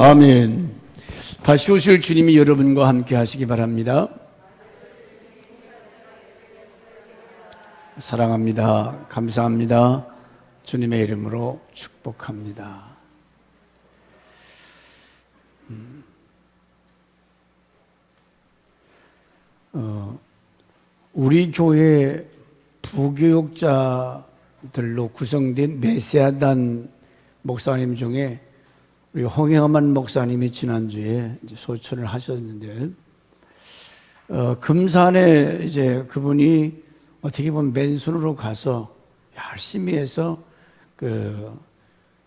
아멘. 다시 오실 주님이 여러분과 함께 하시기 바랍니다. 사랑합니다. 감사합니다. 주님의 이름으로 축복합니다. 우리 교회 부교육자들로 구성된 메시아단 목사님 중에 우리 홍영만 목사님이 지난주에 이제 소천을 하셨는데, 금산에 이제 그분이 어떻게 보면 맨손으로 가서 열심히 해서 그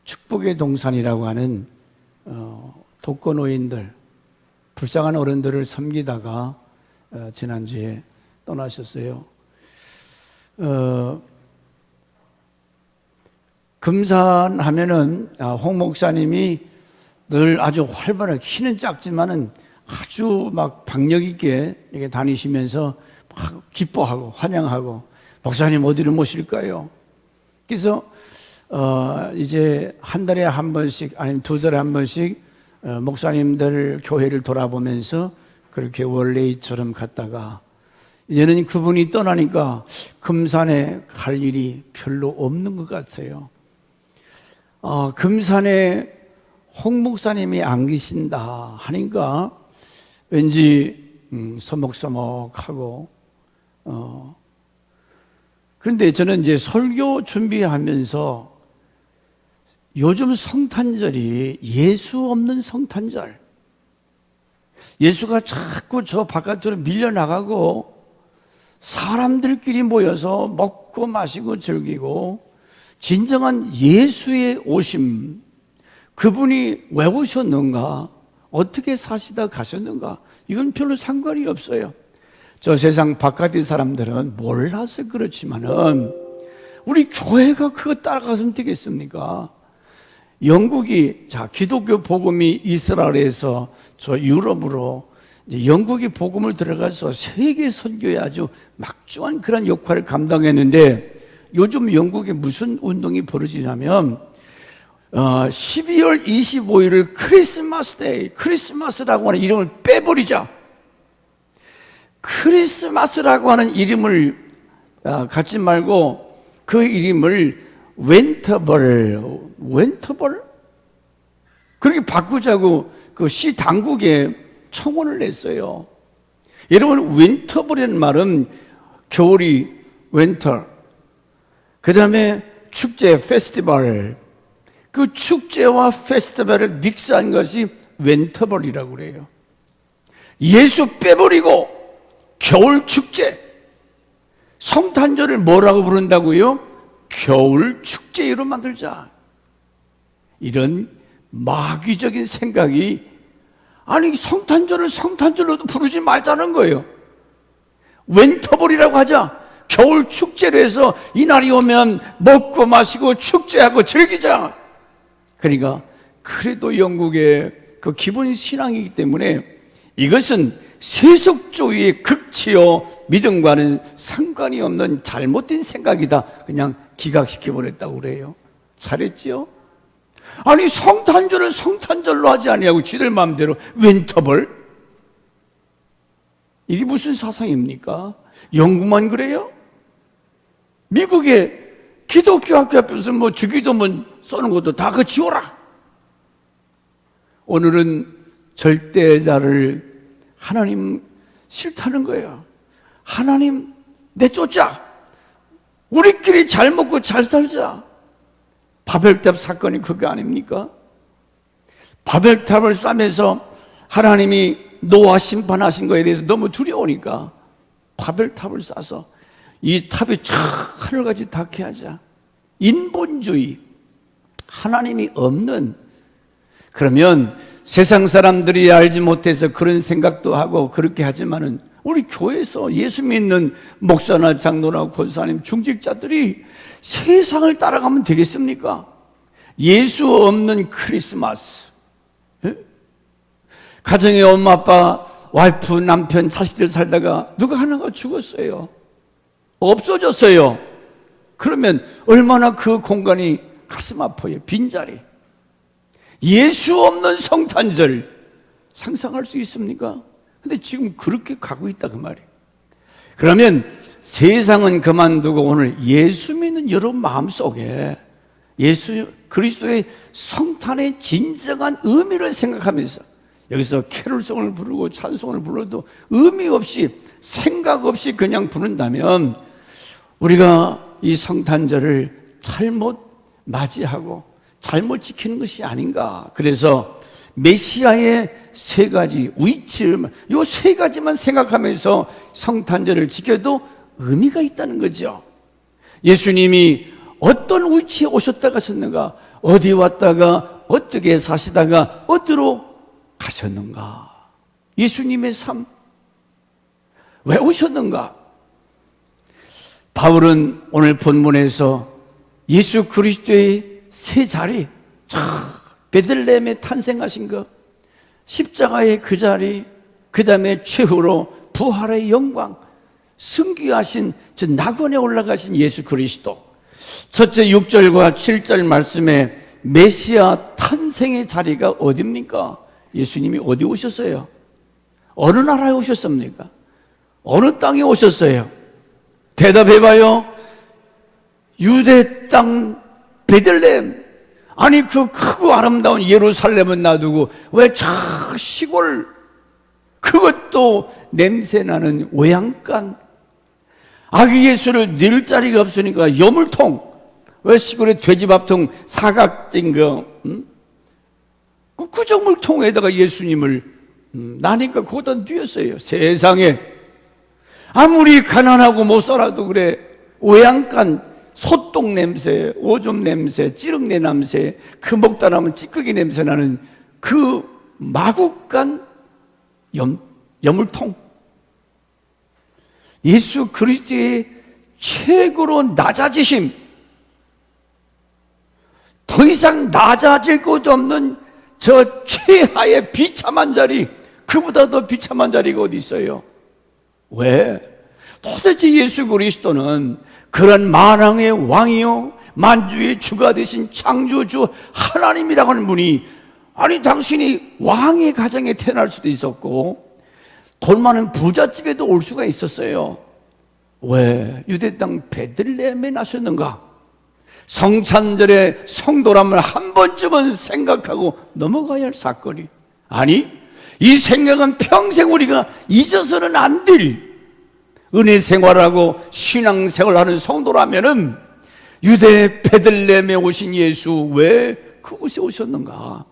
축복의 동산이라고 하는 독거노인들, 불쌍한 어른들을 섬기다가 지난주에 떠나셨어요. 금산 하면은 홍 목사님이 늘 아주 활발하게, 키는 작지만은 아주 막 박력 있게 이렇게 다니시면서 막 기뻐하고 환영하고, 목사님 어디를 모실까요? 그래서 이제 한 달에 한 번씩 아니면 두 달에 한 번씩 목사님들 교회를 돌아보면서 그렇게 원래처럼 갔다가, 이제는 그분이 떠나니까 금산에 갈 일이 별로 없는 것 같아요. 금산에 홍 목사님이 안 계신다 하니까 왠지 서먹서먹하고, 그런데 저는 이제 설교 준비하면서 요즘 성탄절이 예수 없는 성탄절, 예수가 자꾸 저 바깥으로 밀려나가고 사람들끼리 모여서 먹고 마시고 즐기고, 진정한 예수의 오심, 그분이 왜 오셨는가, 어떻게 사시다 가셨는가, 이건 별로 상관이 없어요. 저 세상 바깥의 사람들은 몰라서 그렇지만은 우리 교회가 그거 따라가서는 되겠습니까? 영국이, 기독교 복음이 이스라엘에서 저 유럽으로 이제 영국이 복음을 들어가서 세계 선교에 아주 막중한 그런 역할을 감당했는데, 요즘 영국에 무슨 운동이 벌어지냐면 12월 25일을 크리스마스 데이, 크리스마스라고 하는 이름을 빼버리자. 크리스마스라고 하는 이름을 갖지 말고 그 이름을 웬터벌 그렇게 바꾸자고 그 시 당국에 청원을 냈어요. 여러분, 윈터벌이라는 말은 겨울이 윈터, 그 다음에 축제 페스티벌, 그 축제와 페스티벌을 믹스한 것이 윈터벌이라고 그래요. 예수 빼버리고 겨울 축제, 성탄절을 뭐라고 부른다고요? 겨울 축제로 만들자. 이런 마귀적인 생각이, 아니 성탄절을 성탄절로도 부르지 말자는 거예요. 윈터벌이라고 하자. 겨울 축제로 해서 이날이 오면 먹고 마시고 축제하고 즐기자. 그러니까 그래도 영국의 그 기본 신앙이기 때문에 이것은 세속주의의 극치요 믿음과는 상관이 없는 잘못된 생각이다, 그냥 기각시켜버렸다고 그래요. 잘했지요? 아니 성탄절을 성탄절로 하지 아니하고 지들 마음대로 윈터벌? 이게 무슨 사상입니까? 영국만 그래요? 미국의 기독교 학교 앞에서 뭐 주기도문 써는 것도 다 그거 지워라. 오늘은 절대자를 하나님 싫다는 거예요. 하나님 내쫓자. 우리끼리 잘 먹고 잘 살자. 바벨탑 사건이 그거 아닙니까? 바벨탑을 쌓으면서 하나님이 노아 심판하신 거에 대해서 너무 두려우니까 바벨탑을 쌓아서 이 탑이 쫙 하늘같이 닿게 하자. 인본주의, 하나님이 없는, 그러면 세상 사람들이 알지 못해서 그런 생각도 하고 그렇게 하지만은 우리 교회에서 예수 믿는 목사나 장로나 권사님, 중직자들이 세상을 따라가면 되겠습니까? 예수 없는 크리스마스. 가정에 엄마, 아빠, 와이프, 남편, 자식들 살다가 누가 하나가 죽었어요. 없어졌어요. 그러면 얼마나 그 공간이 가슴 아파요. 빈자리. 예수 없는 성탄절 상상할 수 있습니까? 근데 지금 그렇게 가고 있다 그 말이에요. 그러면 세상은 그만두고 오늘 예수 믿는 여러분 마음속에 예수 그리스도의 성탄의 진정한 의미를 생각하면서 여기서 캐롤송을 부르고 찬송을 불러도 의미 없이 생각 없이 그냥 부른다면 우리가 이 성탄절을 잘못 맞이하고 잘못 지키는 것이 아닌가. 그래서 메시아의 세 가지 위치를 이 세 가지만 생각하면서 성탄절을 지켜도 의미가 있다는 거죠. 예수님이 어떤 위치에 오셨다 가셨는가, 어디 왔다가 어떻게 사시다가 어디로 가셨는가, 예수님의 삶 왜 오셨는가. 바울은 오늘 본문에서 예수 그리스도의 세 자리, 베들레헴에 탄생하신 것, 십자가의 그 자리, 그 다음에 최후로 부활의 영광, 승귀하신 저 낙원에 올라가신 예수 그리스도, 첫째 6절과 7절 말씀에 메시아 탄생의 자리가 어디입니까? 예수님이 어디 오셨어요? 어느 나라에 오셨습니까? 어느 땅에 오셨어요? 대답해봐요. 유대 땅 베들레헴. 아니 그 크고 아름다운 예루살렘은 놔두고 왜 저 시골, 그것도 냄새나는 외양간, 아기 예수를 넣을 자리가 없으니까 여물통, 왜 시골에 돼지밥통 사각진 그 구정물통에다가 예수님을 나니까 거기다 뉘었어요. 세상에 아무리 가난하고 못 살아도 그래 외양간, 소똥 냄새, 오줌 냄새, 찌릉내 냄새, 그 먹다 나면 찌꺼기 냄새 나는 그 마구간 여물통, 예수 그리스도의 최고로 낮아지심, 더 이상 낮아질 곳 없는 저 최하의 비참한 자리, 그보다 더 비참한 자리가 어디 있어요? 왜? 도대체 예수 그리스도는 그런 만왕의 왕이요 만주의 주가 되신 창조주 하나님이라고 하는 분이, 아니 당신이 왕의 가정에 태어날 수도 있었고 돈 많은 부잣집에도 올 수가 있었어요. 왜 유대 땅 베들레헴에 나셨는가? 성찬절의 성도람을 한 번쯤은 생각하고 넘어가야 할 사건이, 아니 이 생각은 평생 우리가 잊어서는 안 될 은혜 생활하고 신앙 생활하는 성도라면은 유대 베들레헴에 오신 예수 왜 그곳에 오셨는가?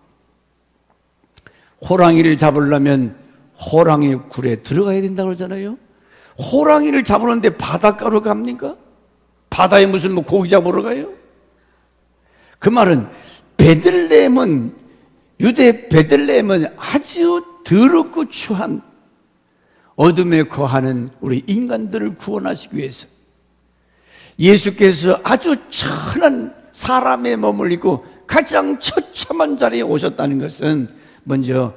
호랑이를 잡으려면 호랑이 굴에 들어가야 된다고 그러잖아요. 호랑이를 잡으는데 바닷가로 갑니까? 바다에 무슨 뭐 고기 잡으러 가요? 그 말은 베들레헴은, 유대 베들레헴은 아주 더럽고 추한 어둠에 거하는 우리 인간들을 구원하시기 위해서 예수께서 아주 천한 사람의 몸을 입고 가장 처참한 자리에 오셨다는 것은 먼저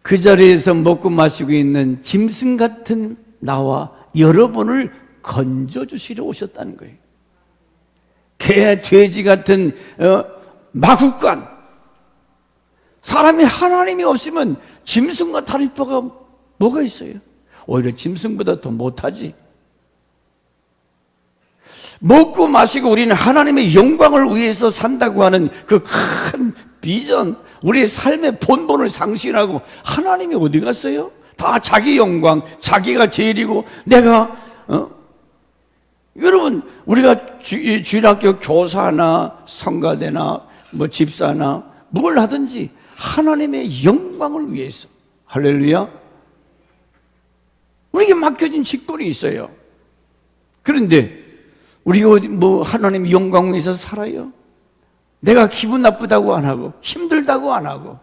그 자리에서 먹고 마시고 있는 짐승 같은 나와 여러분을 건져주시러 오셨다는 거예요. 개, 돼지 같은 마구간, 사람이 하나님이 없으면 짐승과 다를 바가 뭐가 있어요? 오히려 짐승보다 더 못하지. 먹고 마시고 우리는 하나님의 영광을 위해서 산다고 하는 그 큰 비전, 우리의 삶의 본본을 상실하고 하나님이 어디 갔어요? 다 자기 영광, 자기가 제일이고 내가 여러분 우리가 주일학교 교사나 성가대나 뭐 집사나 뭘 하든지 하나님의 영광을 위해서, 할렐루야, 우리에게 맡겨진 직분이 있어요. 그런데 우리가 어디 뭐 하나님의 영광을 위해서 살아요? 내가 기분 나쁘다고 안 하고 힘들다고 안 하고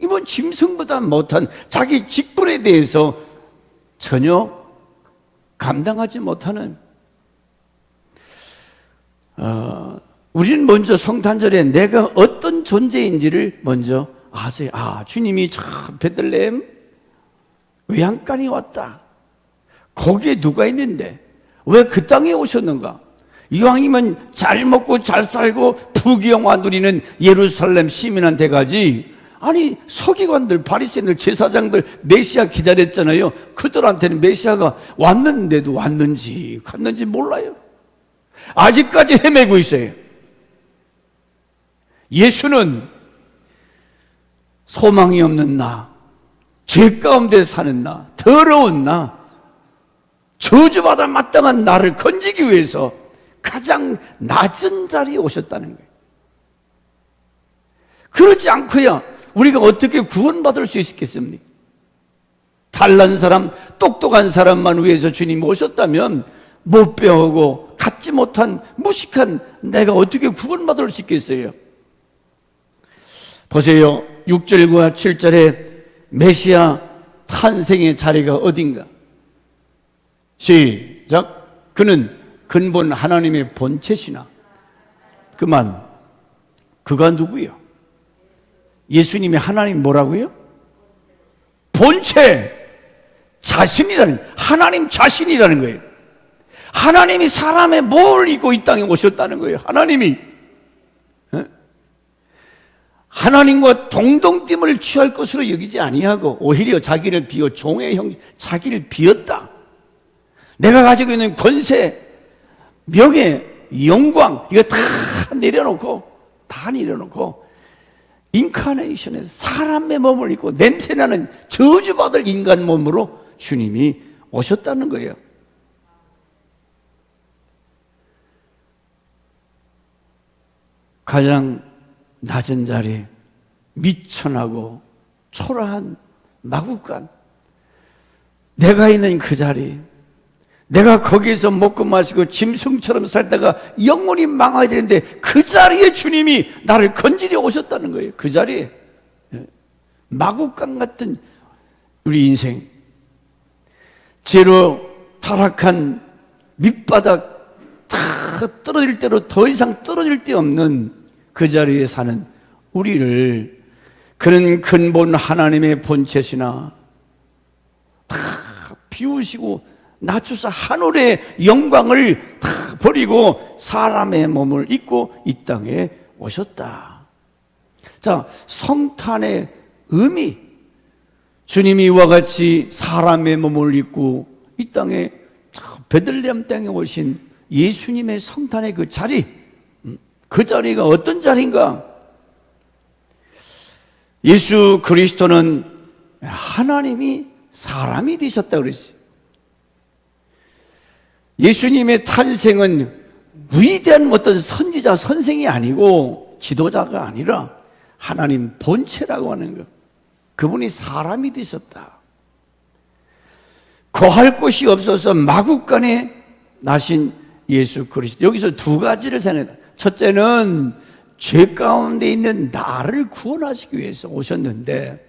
이번 짐승보다 못한 자기 직분에 대해서 전혀 감당하지 못하는, 우리는 먼저 성탄절에 내가 어떤 존재인지를 먼저 아세요. 아, 주님이 저 베들레헴 외양간이 왔다. 거기에 누가 있는데 왜 그 땅에 오셨는가? 이왕이면 잘 먹고 잘 살고 부귀영화 누리는 예루살렘 시민한테 가지. 아니 서기관들, 바리새인들, 제사장들 메시아 기다렸잖아요. 그들한테는 메시아가 왔는데도 왔는지 갔는지 몰라요. 아직까지 헤매고 있어요. 예수는 소망이 없는 나, 죄 가운데 사는 나, 더러운 나, 저주받아 마땅한 나를 건지기 위해서 가장 낮은 자리에 오셨다는 거예요. 그렇지 않고야 우리가 어떻게 구원받을 수 있겠습니까? 잘난 사람, 똑똑한 사람만 위해서 주님이 오셨다면 못 배우고 갖지 못한 무식한 내가 어떻게 구원받을 수 있겠어요? 보세요. 6절과 7절에 메시아 탄생의 자리가 어딘가? 시작. 그는 근본 하나님의 본체시나. 그만. 그가 누구요? 예수님이 하나님 뭐라고요? 본체. 자신이라는, 하나님 자신이라는 거예요. 하나님이 사람의 뭘 입고 이 땅에 오셨다는 거예요. 하나님이. 하나님과 동등됨을 취할 것으로 여기지 아니하고 오히려 자기를 비워 종의 형, 자기를 비웠다. 내가 가지고 있는 권세, 명예, 영광 이거 다 내려놓고 인카네이션에서 사람의 몸을 입고 냄새나는 저주받을 인간 몸으로 주님이 오셨다는 거예요. 가장 낮은 자리, 미천하고 초라한 마구간, 내가 있는 그 자리, 내가 거기서 먹고 마시고 짐승처럼 살다가 영원히 망하게 되는데 그 자리에 주님이 나를 건지려 오셨다는 거예요. 그 자리에. 마구간 같은 우리 인생, 죄로 타락한 밑바닥 다 떨어질 대로 더 이상 떨어질 데 없는 그 자리에 사는 우리를 그는 근본 하나님의 본체시나 다 비우시고 낮추사 하늘의 영광을 다 버리고 사람의 몸을 입고 이 땅에 오셨다. 자, 성탄의 의미, 주님이 이와 같이 사람의 몸을 입고 이 땅에 베들레헴 땅에 오신 예수님의 성탄의 그 자리, 그 자리가 어떤 자리인가? 예수 그리스도는 하나님이 사람이 되셨다고 그랬어요. 예수님의 탄생은 위대한 어떤 선지자, 선생이 아니고 지도자가 아니라 하나님 본체라고 하는 것. 그분이 사람이 되셨다. 거할 곳이 없어서 마구간에 나신 예수 그리스도. 여기서 두 가지를 생각합니다. 첫째는 죄 가운데 있는 나를 구원하시기 위해서 오셨는데,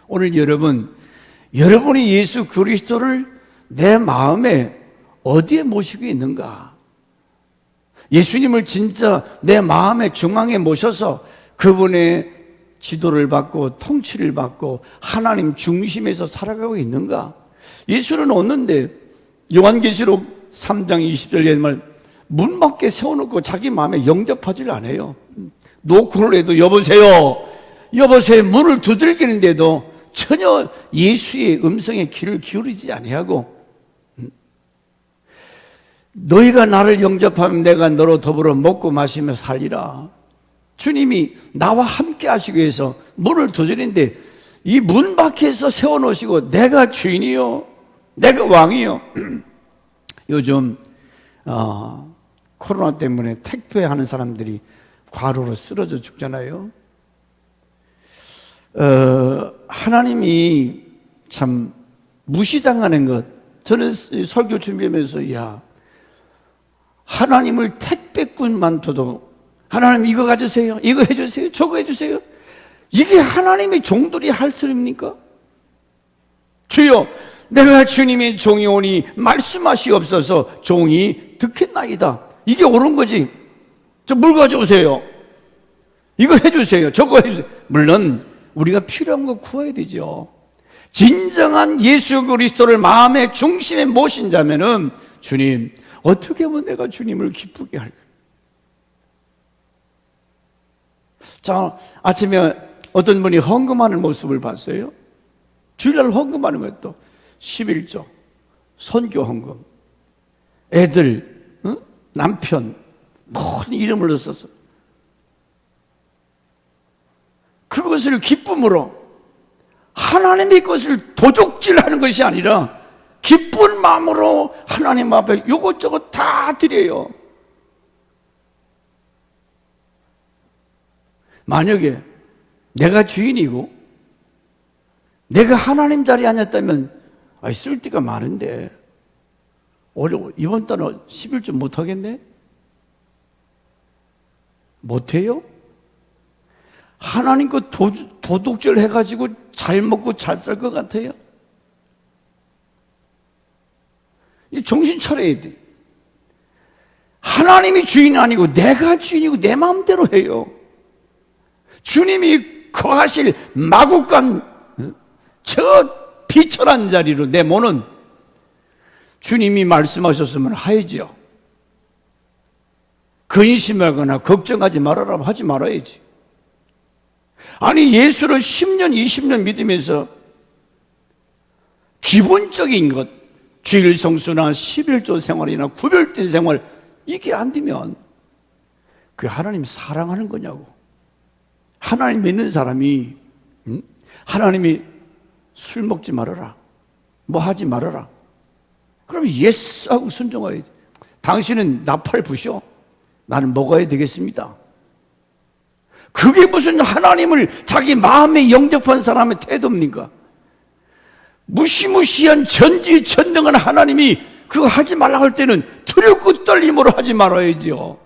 오늘 여러분이 예수 그리스도를 내 마음에 어디에 모시고 있는가? 예수님을 진짜 내 마음의 중앙에 모셔서 그분의 지도를 받고 통치를 받고 하나님 중심에서 살아가고 있는가? 예수는 오는데 요한계시록 3장 20절에 말 문 밖에 세워놓고 자기 마음에 영접하지를 않아요. 노크를 해도 여보세요 문을 두들기는데도 전혀 예수의 음성에 귀를 기울이지 아니하고, 너희가 나를 영접하면 내가 너로 더불어 먹고 마시며 살리라. 주님이 나와 함께 하시기 위해서 문을 두드리는데 이 문 밖에서 세워놓으시고 내가 주인이요, 내가 왕이요. 요즘 코로나 때문에 택배하는 사람들이 과로로 쓰러져 죽잖아요. 하나님이 참 무시당하는 것. 저는 설교 준비하면서 하나님을 택배꾼만 둬도 하나님 이거 가주세요, 이거 해주세요, 저거 해주세요. 이게 하나님의 종들이 할 소리입니까? 주여, 내가 주님의 종이 오니 말씀하시옵소서. 종이 듣겠나이다. 이게 옳은 거지. 저 물 가져오세요, 이거 해주세요, 저거 해주세요. 물론 우리가 필요한 거 구해야 되죠. 진정한 예수 그리스도를 마음의 중심에 모신 자면은 주님 어떻게 하면 내가 주님을 기쁘게 할까? 자, 아침에 어떤 분이 헌금하는 모습을 봤어요. 주일날 헌금하는 것도 11조, 선교 헌금, 애들, 남편, 모든 이름을 써서 그것을 기쁨으로 하나님의 것을 도둑질하는 것이 아니라 기쁜 마음으로 하나님 앞에 이것저것 다 드려요. 만약에 내가 주인이고 내가 하나님 자리에 앉았다면 쓸 데가 많은데 이번 달에 11조 못하겠네? 못해요? 하나님 거 도둑질 해가지고 잘 먹고 잘 살 것 같아요? 정신 차려야 돼. 하나님이 주인이 아니고 내가 주인이고 내 마음대로 해요. 주님이 거하실 마국간 저 비천한 자리로 내모는 주님이 말씀하셨으면 하야죠. 근심하거나 걱정하지 말아라 하지 말아야지. 아니 예수를 10년 20년 믿으면서 기본적인 것 주일 성수나 11조 생활이나 구별된 생활 이게 안 되면 그 하나님 사랑하는 거냐고. 하나님 믿는 사람이 하나님이 술 먹지 말아라 뭐 하지 말아라 그럼 예스 하고 순종해야 돼. 당신은 나팔 부셔 나는 먹어야 되겠습니다. 그게 무슨 하나님을 자기 마음에 영접한 사람의 태도입니까? 무시무시한 전지전능한 하나님이 그거 하지 말라고 할 때는 두렵고 떨림으로 하지 말아야죠.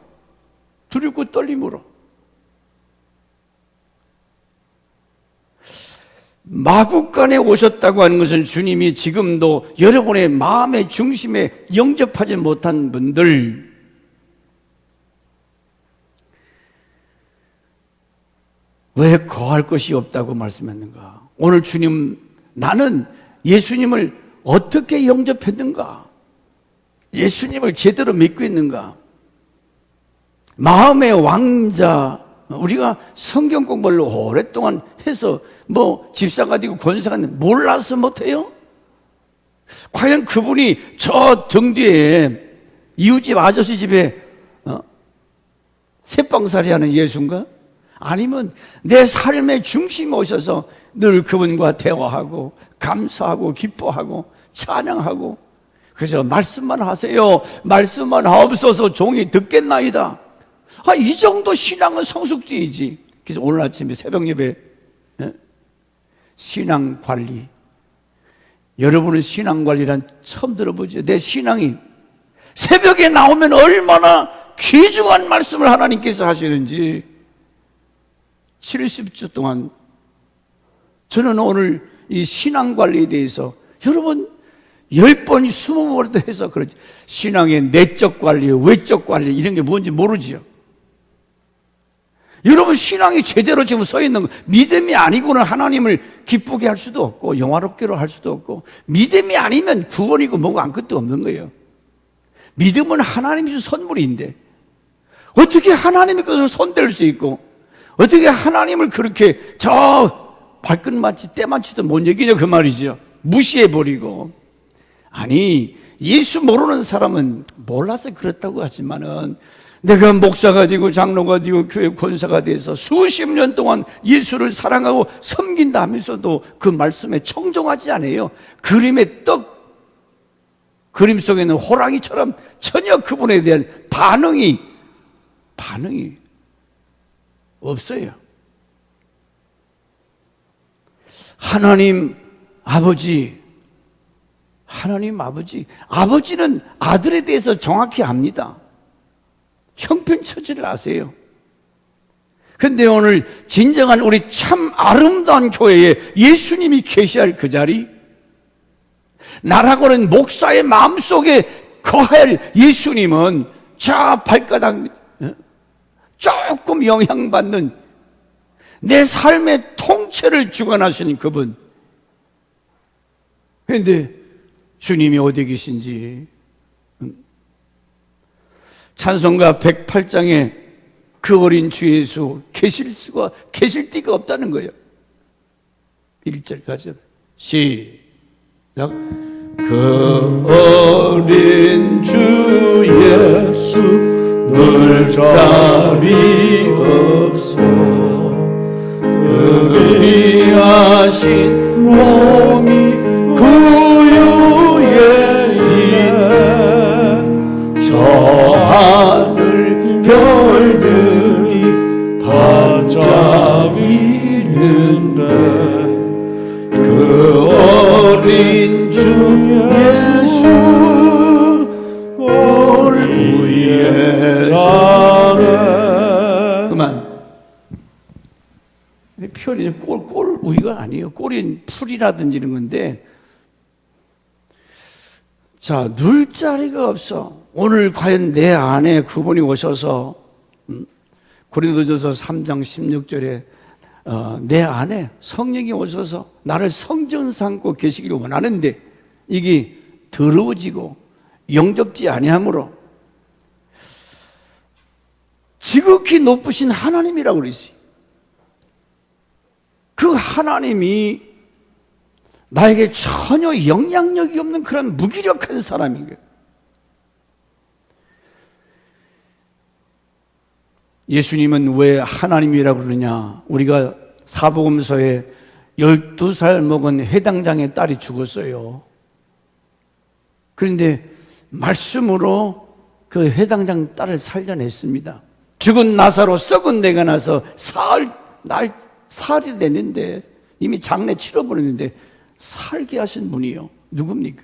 두렵고 떨림으로. 마국간에 오셨다고 하는 것은 주님이 지금도 여러분의 마음의 중심에 영접하지 못한 분들, 왜 거할 것이 없다고 말씀했는가? 오늘 주님, 나는 예수님을 어떻게 영접했는가? 예수님을 제대로 믿고 있는가? 마음의 왕자, 우리가 성경 공부를 오랫동안 해서 집사가 되고 권사가 되고 몰라서 못해요? 과연 그분이 저 등 뒤에 이웃집 아저씨 집에 새빵살이 하는 예수인가? 아니면 내 삶의 중심에 오셔서 늘 그분과 대화하고 감사하고 기뻐하고 찬양하고 그저 말씀만 하세요. 말씀만 하옵소서 종이 듣겠나이다. 이 정도 신앙은 성숙주의지. 그래서 오늘 아침에 새벽 예배 신앙 관리. 여러분은 신앙 관리란 처음 들어보죠. 내 신앙이 새벽에 나오면 얼마나 귀중한 말씀을 하나님께서 하시는지 70주 동안 저는 오늘 이 신앙 관리에 대해서 여러분 10번, 20번도 해서 그러지. 신앙의 내적 관리, 외적 관리 이런 게 뭔지 모르지요. 여러분 신앙이 제대로 지금 서 있는 거 믿음이 아니고는 하나님을 기쁘게 할 수도 없고 영화롭게로 할 수도 없고 믿음이 아니면 구원이고 뭐고 아무것도 없는 거예요. 믿음은 하나님이 준 선물인데 어떻게 하나님의 것을 손댈 수 있고 어떻게 하나님을 그렇게 저 발끝마치 때마치도 못 여기냐 그 말이죠. 무시해버리고. 아니 예수 모르는 사람은 몰라서 그렇다고 하지만은 내가 목사가 되고 장로가 되고 교회 권사가 돼서 수십 년 동안 예수를 사랑하고 섬긴다 하면서도 그 말씀에 청종하지 않아요. 그림의 그림 속에 있는 호랑이처럼 전혀 그분에 대한 반응이 없어요. 하나님 아버지는 아들에 대해서 정확히 압니다. 형편처지를 아세요. 그런데 오늘 진정한 우리 참 아름다운 교회에 예수님이 계셔야 할 그 자리, 나라고는 목사의 마음속에 거할 예수님은 저 발가락 조금 영향받는 내 삶의 통째를 주관하시는 그분. 그런데 주님이 어디 계신지 찬송가 108장에 그 어린 주 예수 계실 데가 없다는 거예요. 1절까지 시작. 그 어린 주 예수 늘 자리 없어 그 귀하신 몸이 구유에 있네 저 하늘 별들이 반짝이는데 그 어린 주 예수 꼴 위에 사네. 그만. 표현이 꼴 우위가 아니에요. 꼴이 풀이라든지 이런 건데, 자, 눌 자리가 없어. 오늘 과연 내 안에 그분이 오셔서 고린도전서 3장 16절에 내 안에 성령이 오셔서 나를 성전 삼고 계시기를 원하는데 이게 더러워지고 영접지 아니하므로 지극히 높으신 하나님이라고 그랬어요. 그 하나님이 나에게 전혀 영향력이 없는 그런 무기력한 사람인 거예요. 예수님은 왜 하나님이라고 그러냐? 우리가 사복음서에 12살 먹은 회당장의 딸이 죽었어요. 그런데 말씀으로 그 회당장 딸을 살려냈습니다. 죽은 나사로 썩은 내가 나서 사흘이 됐는데 이미 장례 치러버렸는데 살게 하신 분이요. 누굽니까?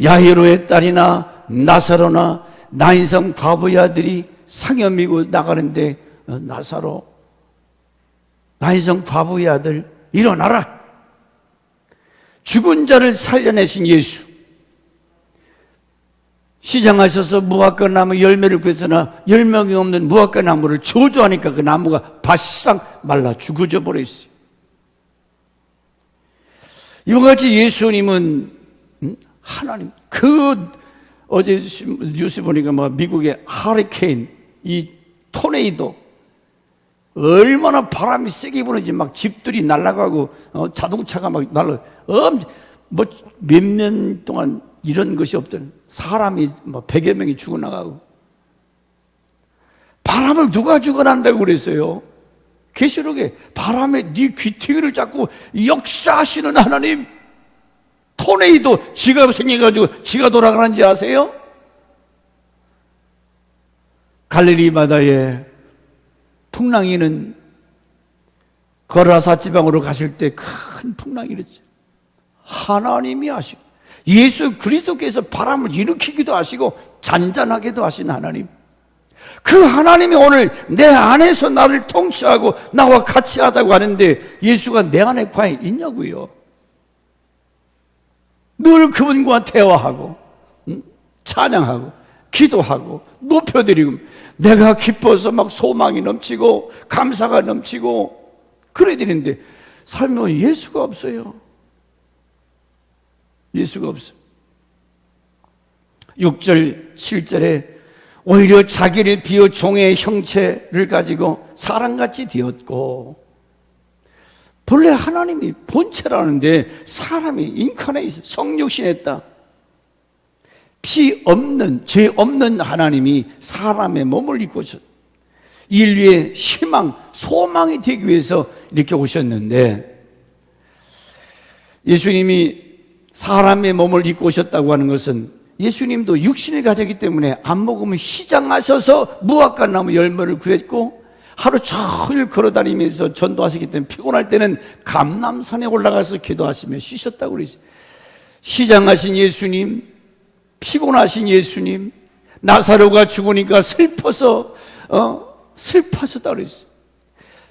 야이로의 딸이나 나사로나 나인성 과부의 아들이 상여 미고 나가는데 나사로 나인성 과부의 아들 일어나라. 죽은 자를 살려내신 예수. 시장하셔서 무화과 나무 열매를 구했으나 열매가 없는 무화과 나무를 저주하니까 그 나무가 바싹 말라 죽어져 버렸어요. 이와 같이 예수님은 하나님, 어제 뉴스 보니까 미국의 하리케인, 이 토네이도, 얼마나 바람이 세게 부는지 막 집들이 날아가고, 자동차가 막 몇 년 동안 이런 것이 없던 사람이 100여 명이 죽어나가고. 바람을 누가 죽어난다고 그랬어요? 계시록에 바람에 네 귀퉁이를 잡고 역사하시는 하나님, 토네이도 지가 생겨가지고 지가 돌아가는지 아세요? 갈릴리 바다에 풍랑이는 거라사 지방으로 가실 때 큰 풍랑이 일었죠. 하나님이 하시고 예수 그리스도께서 바람을 일으키기도 하시고 잔잔하게도 하신 하나님, 그 하나님이 오늘 내 안에서 나를 통치하고 나와 같이 하다고 하는데 예수가 내 안에 과연 있냐고요. 늘 그분과 대화하고 찬양하고 기도하고 높여드리고 내가 기뻐서 막 소망이 넘치고 감사가 넘치고 그래야 되는데 살면 예수가 없어요. 예수가 없어. 6절 7절에 오히려 자기를 비워 종의 형체를 가지고 사람같이 되었고, 본래 하나님이 본체라는데 사람이 인카네이션 성육신했다. 피 없는 죄 없는 하나님이 사람의 몸을 입고 오셨다. 인류의 희망, 소망이 되기 위해서 이렇게 오셨는데, 예수님이 사람의 몸을 입고 오셨다고 하는 것은 예수님도 육신을 가졌기 때문에 안 먹으면 시장하셔서 무화과 나무 열매를 구했고 하루 종일 걸어다니면서 전도하시기 때문에 피곤할 때는 감람산에 올라가서 기도하시며 쉬셨다고 그러지. 시장하신 예수님, 피곤하신 예수님, 나사로가 죽으니까 슬퍼하셨다고 그랬어요.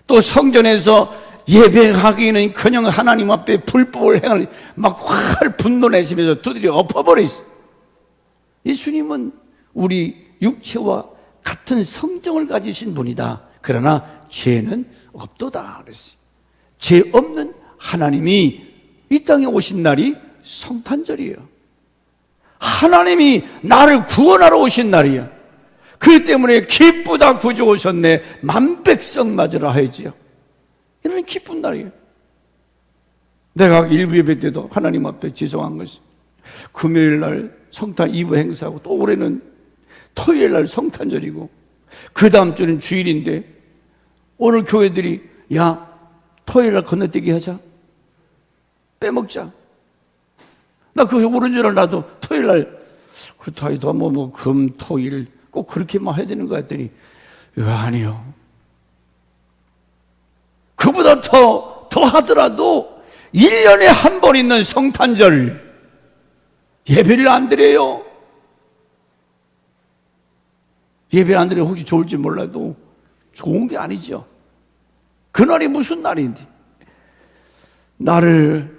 또 성전에서 예배하기는 그냥 하나님 앞에 불법을 행하는 막 활 분노 내시면서 두드려 엎어버렸어요. 예수님은 우리 육체와 같은 성정을 가지신 분이다. 그러나 죄는 없도다 그랬어요. 죄 없는 하나님이 이 땅에 오신 날이 성탄절이에요. 하나님이 나를 구원하러 오신 날이야. 그렇기 때문에 기쁘다 구주 오셨네 만백성 맞으라 하지요. 이런 기쁜 날이에요. 내가 일부 예배 때도 하나님 앞에 죄송한 것이 금요일 날 성탄 2부 행사하고 또 올해는 토요일 날 성탄절이고 그 다음 주는 주일인데 오늘 교회들이 야 토요일 날 건너뛰기 하자 빼먹자. 나 그거 모르는 줄 알아. 나도 토요일 날 그렇다 해도 금 토일 꼭 그렇게만 해야 되는 거 같더니 이거 아니요. 그보다 더 하더라도 1년에 한 번 있는 성탄절 예배를 안 드려요. 예배 안 드리면 혹시 좋을지 몰라도 좋은 게 아니죠. 그날이 무슨 날인데 나를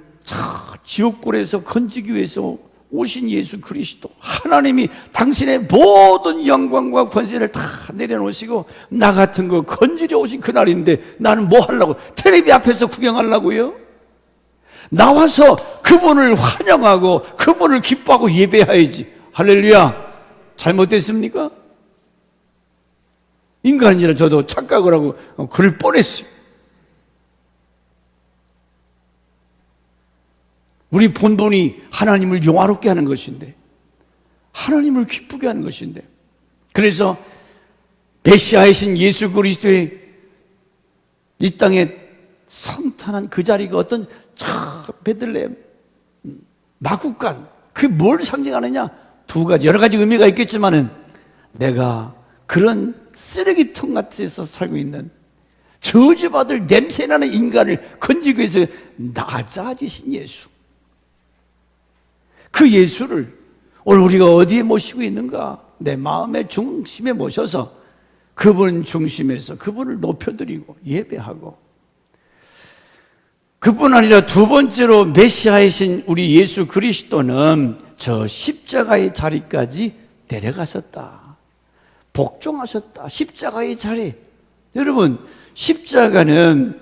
지옥불에서 건지기 위해서 오신 예수 그리스도 하나님이 당신의 모든 영광과 권세를 다 내려놓으시고 나 같은 거 건지려 오신 그날인데 나는 뭐 하려고 텔레비 앞에서 구경하려고요? 나와서 그분을 환영하고 그분을 기뻐하고 예배해야지. 할렐루야. 잘못됐습니까? 인간이라 저도 착각을 하고 그럴 뻔했어요. 우리 본분이 하나님을 영화롭게 하는 것인데 하나님을 기쁘게 하는 것인데 그래서 메시아이신 예수 그리스도의 이 땅에 성탄한 그 자리가 어떤 베들레헴 마구간 그게 뭘 상징하느냐? 두 가지 여러 가지 의미가 있겠지만은 내가 그런 쓰레기통 같은 데서 살고 있는 저주받을 냄새나는 인간을 건지기 위해서 낮아지신 예수 그 예수를 오늘 우리가 어디에 모시고 있는가? 내 마음의 중심에 모셔서 그분 중심에서 그분을 높여드리고 예배하고 그뿐 아니라 두 번째로 메시아이신 우리 예수 그리스도는 저 십자가의 자리까지 내려가셨다. 복종하셨다. 십자가의 자리. 여러분 십자가는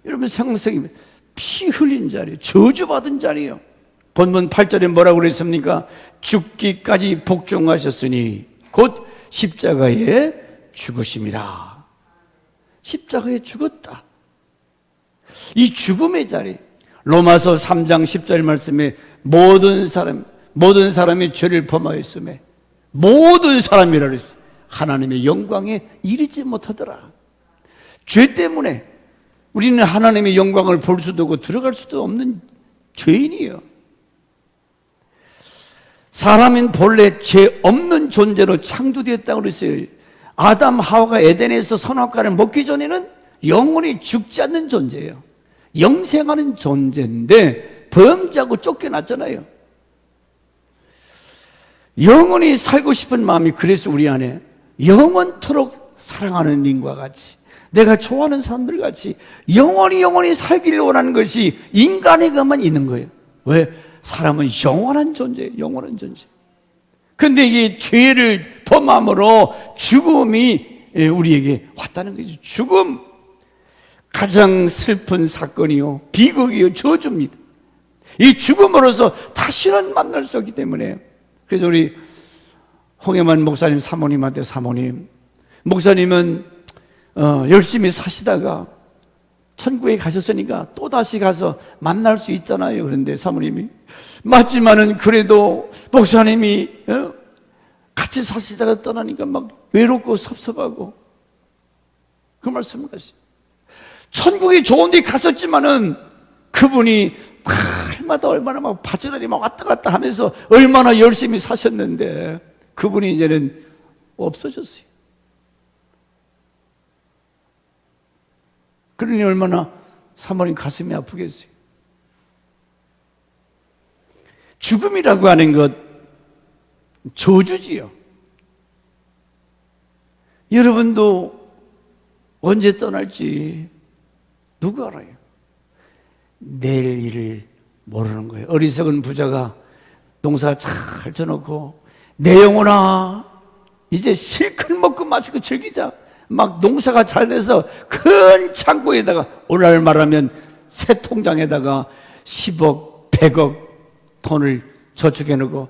여러분 상상이 피 흘린 자리예요. 저주받은 자리예요. 본문 8절에 뭐라고 그랬습니까? 죽기까지 복종하셨으니 곧 십자가에 죽으심이라. 십자가에 죽었다. 이 죽음의 자리 로마서 3장 10절 말씀에 모든 사람이 죄를 범하였음에 모든 사람이라 그랬어요. 하나님의 영광에 이르지 못하더라. 죄 때문에 우리는 하나님의 영광을 볼 수도 없고 들어갈 수도 없는 죄인이에요. 사람은 본래 죄 없는 존재로 창조되었다고 그랬어요. 아담 하와가 에덴에서 선악과를 먹기 전에는 영원히 죽지 않는 존재예요. 영생하는 존재인데 범죄하고 쫓겨났잖아요. 영원히 살고 싶은 마음이 그래서 우리 안에 영원토록 사랑하는 님과 같이 내가 좋아하는 사람들 같이 영원히 살기를 원하는 것이 인간에게만 있는 거예요. 왜? 사람은 영원한 존재예요. 영원한 존재. 그런데 이게 죄를 범함으로 죽음이 우리에게 왔다는 거죠. 죽음 가장 슬픈 사건이요 비극이요 저주입니다. 이 죽음으로서 다시는 만날 수 없기 때문에 그래서 우리 홍해만 목사님 사모님한테 사모님 목사님은 열심히 사시다가 천국에 가셨으니까 또다시 가서 만날 수 있잖아요. 그런데 사모님이 맞지만은 그래도 목사님이 같이 사시다가 떠나니까 막 외롭고 섭섭하고 그 말씀을 하시죠. 천국이 좋은 데 갔었지만은 그분이 날마다 얼마나 막 바지런히 막 왔다 갔다 하면서 얼마나 열심히 사셨는데 그분이 이제는 없어졌어요. 그러니 얼마나 사모님 가슴이 아프겠어요. 죽음이라고 하는 것 저주지요. 여러분도 언제 떠날지 누가 알아요? 내일 일을 모르는 거예요. 어리석은 부자가 농사 잘 져놓고 내 영혼아 이제 실컷 먹고 마시고 즐기자. 막 농사가 잘 돼서 큰 창고에다가 오늘 말하면 새 통장에다가 10억, 100억 돈을 저축해 놓고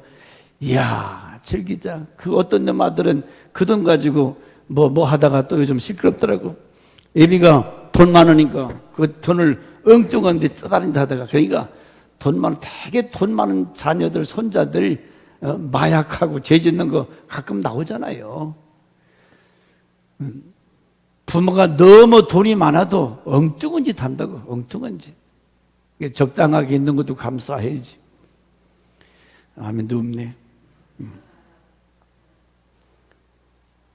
이야, 즐기자. 그 어떤 놈 아들은 그 돈 가지고 뭐 하다가 또 요즘 시끄럽더라고. 애비가 돈 많으니까 그 돈을 엉뚱한 데 떠다닌다 하다가, 그러니까 되게 돈 많은 자녀들, 손자들 마약하고 죄 짓는 거 가끔 나오잖아요. 부모가 너무 돈이 많아도 엉뚱한 짓 한다고, 엉뚱한 짓. 적당하게 있는 것도 감사해야지. 아멘도 없네.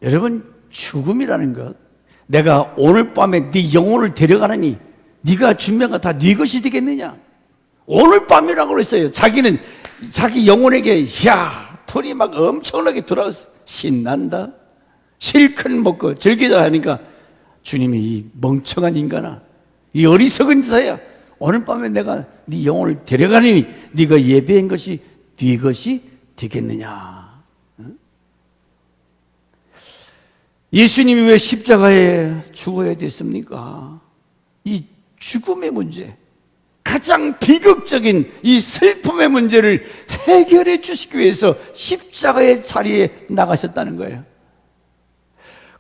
여러분, 죽음이라는 것, 내가 오늘 밤에 네 영혼을 데려가느니 네가 준비한 거 다 네 것이 되겠느냐? 오늘 밤이라고 그랬어요. 자기는 자기 영혼에게 돈이 막 엄청나게 들어와서 신난다, 실컷 먹고 즐기자 하니까 주님이 이 멍청한 인간아, 이 어리석은 자야, 오늘 밤에 내가 네 영혼을 데려가느니 네가 예배한 것이 네 것이 되겠느냐? 예수님이 왜 십자가에 죽어야 됐습니까? 이 죽음의 문제, 가장 비극적인 이 슬픔의 문제를 해결해 주시기 위해서 십자가의 자리에 나가셨다는 거예요.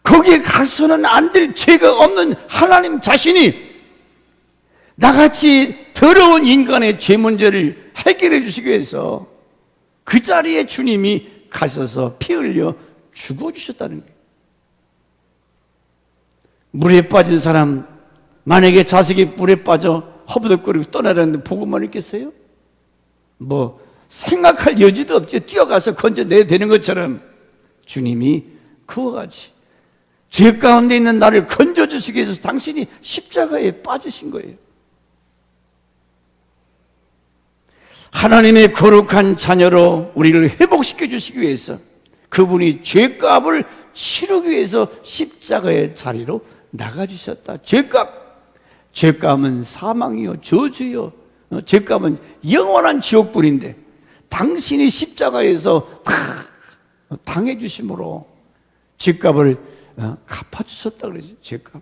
거기에 가서는 안 될 죄가 없는 하나님 자신이 나같이 더러운 인간의 죄 문제를 해결해 주시기 위해서 그 자리에 주님이 가셔서 피 흘려 죽어주셨다는 거예요. 물에 빠진 사람, 만약에 자식이 물에 빠져 허부덕거리고 떠나려는데 보고만 있겠어요? 생각할 여지도 없지. 뛰어가서 건져내야 되는 것처럼 주님이 그와 같이 죄 가운데 있는 나를 건져주시기 위해서 당신이 십자가에 빠지신 거예요. 하나님의 거룩한 자녀로 우리를 회복시켜 주시기 위해서 그분이 죄값을 치르기 위해서 십자가의 자리로 나가주셨다. 죄값은 사망이요, 저주요, 죄값은 영원한 지옥불인데 당신이 십자가에서 다 당해주심으로 죄값을 갚아주셨다 그러죠. 죄값.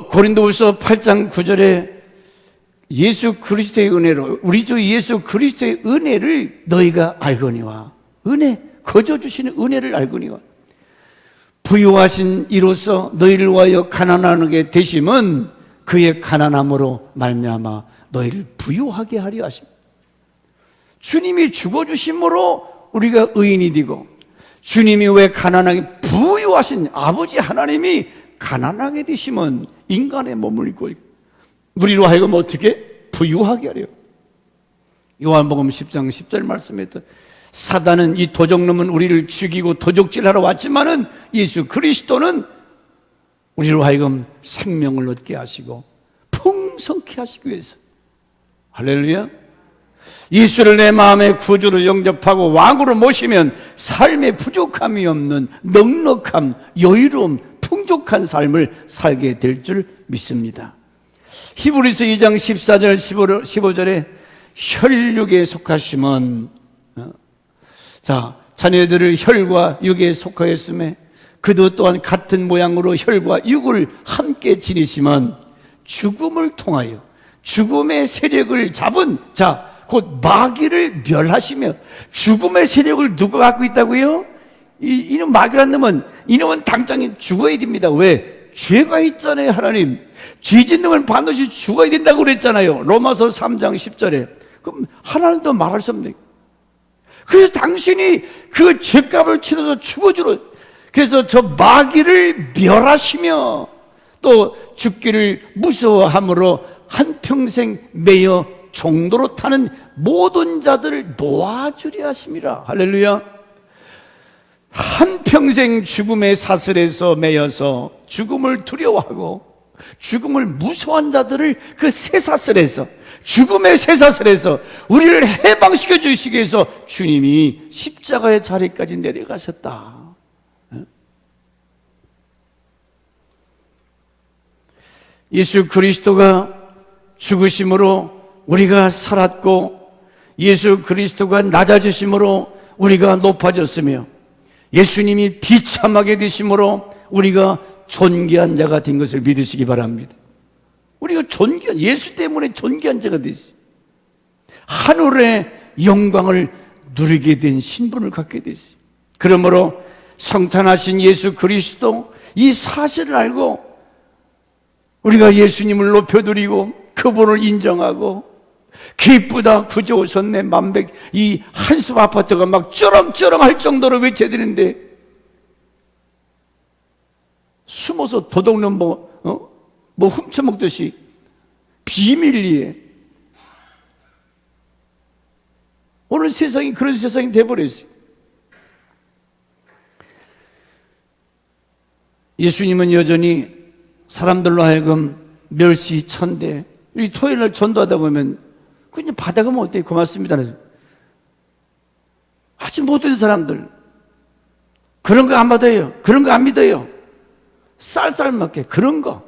고린도후서 8장 9절에 예수 그리스도의 은혜로, 우리 주 예수 그리스도의 은혜를 너희가 알거니와, 은혜, 거저 주시는 은혜를 알거니와, 부유하신 이로써 너희를 위하여 가난하게 되심은 그의 가난함으로 말미암아 너희를 부유하게 하려 하십니다. 주님이 죽어주심으로 우리가 의인이 되고, 주님이 왜 가난하게, 부유하신 아버지 하나님이 가난하게 되시면 인간의 몸을 입고 우리로 하여금 어떻게 부유하게 하려. 요한복음 10장 10절 말씀에도 사단은, 이 도적놈은 우리를 죽이고 도적질하러 왔지만은 예수 그리스도는 우리로 하여금 생명을 얻게 하시고 풍성케 하시기 위해서, 할렐루야, 예수를 내 마음의 구주로 영접하고 왕으로 모시면 삶에 부족함이 없는 넉넉함, 여유로움, 풍족한 삶을 살게 될 줄 믿습니다. 히브리서 2장 14절 15절에 혈육에 속하심은, 자녀들을 혈과 육에 속하였음에 그도 또한 같은 모양으로 혈과 육을 함께 지니시면 죽음을 통하여 죽음의 세력을 잡은 곧 마귀를 멸하시며, 죽음의 세력을 누가 갖고 있다고요? 이놈 마귀란 놈은, 이놈은 당장에 죽어야 됩니다. 왜? 죄가 있잖아요. 하나님, 죄진 놈은 반드시 죽어야 된다고 그랬잖아요. 로마서 3장 10절에. 그럼 하나님도 말할 수 없네. 그래서 당신이 그 죄값을 치러서 죽어주러, 그래서 저 마귀를 멸하시며 또 죽기를 무서워함으로 한평생 매여 종도로 타는 모든 자들을 놓아주려 하심이라. 할렐루야. 한평생 죽음의 사슬에서 매여서 죽음을 두려워하고 죽음을 무서워한 자들을 그 쇠사슬에서, 죽음의 쇠사슬에서 우리를 해방시켜 주시기 위해서 주님이 십자가의 자리까지 내려가셨다. 예수 그리스도가 죽으심으로 우리가 살았고, 예수 그리스도가 낮아지심으로 우리가 높아졌으며, 예수님이 비참하게 되심으로 우리가 존귀한 자가 된 것을 믿으시기 바랍니다. 우리가 예수 때문에 존귀한 자가 됐어요. 하늘의 영광을 누리게 된 신분을 갖게 됐어요. 그러므로 성탄하신 예수 그리스도, 이 사실을 알고 우리가 예수님을 높여드리고 그분을 인정하고 기쁘다 구주 오셨네 만백, 이 한숨 아파트가 막 쩌렁쩌렁 할 정도로 외쳐드리는데 숨어서 도둑놈 뭐 훔쳐먹듯이 비밀리에 오늘 세상이 그런 세상이 돼버렸어요. 예수님은 여전히 사람들로 하여금 멸시 천대, 이 토요일날 전도하다 보면 그냥 받아가면 어때요? 고맙습니다. 아주 못된 사람들 그런 거 안 받아요. 그런 거 안 믿어요. 쌀쌀 먹게 그런 거.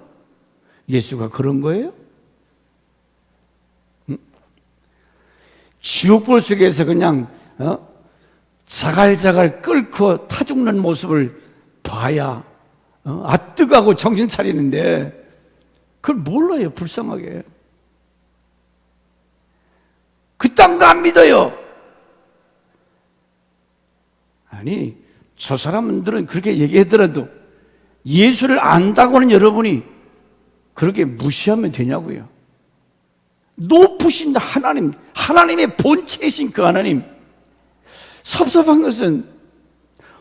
예수가 그런 거예요? 지옥불 속에서 그냥 자갈자갈 끓고 타 죽는 모습을 봐야 뜨거하고 정신 차리는데 그걸 몰라요. 불쌍하게. 그딴 거 안 믿어요. 아니, 저 사람들은 그렇게 얘기하더라도 예수를 안다고는 여러분이 그렇게 무시하면 되냐고요. 높으신 하나님, 하나님의 본체이신 그 하나님. 섭섭한 것은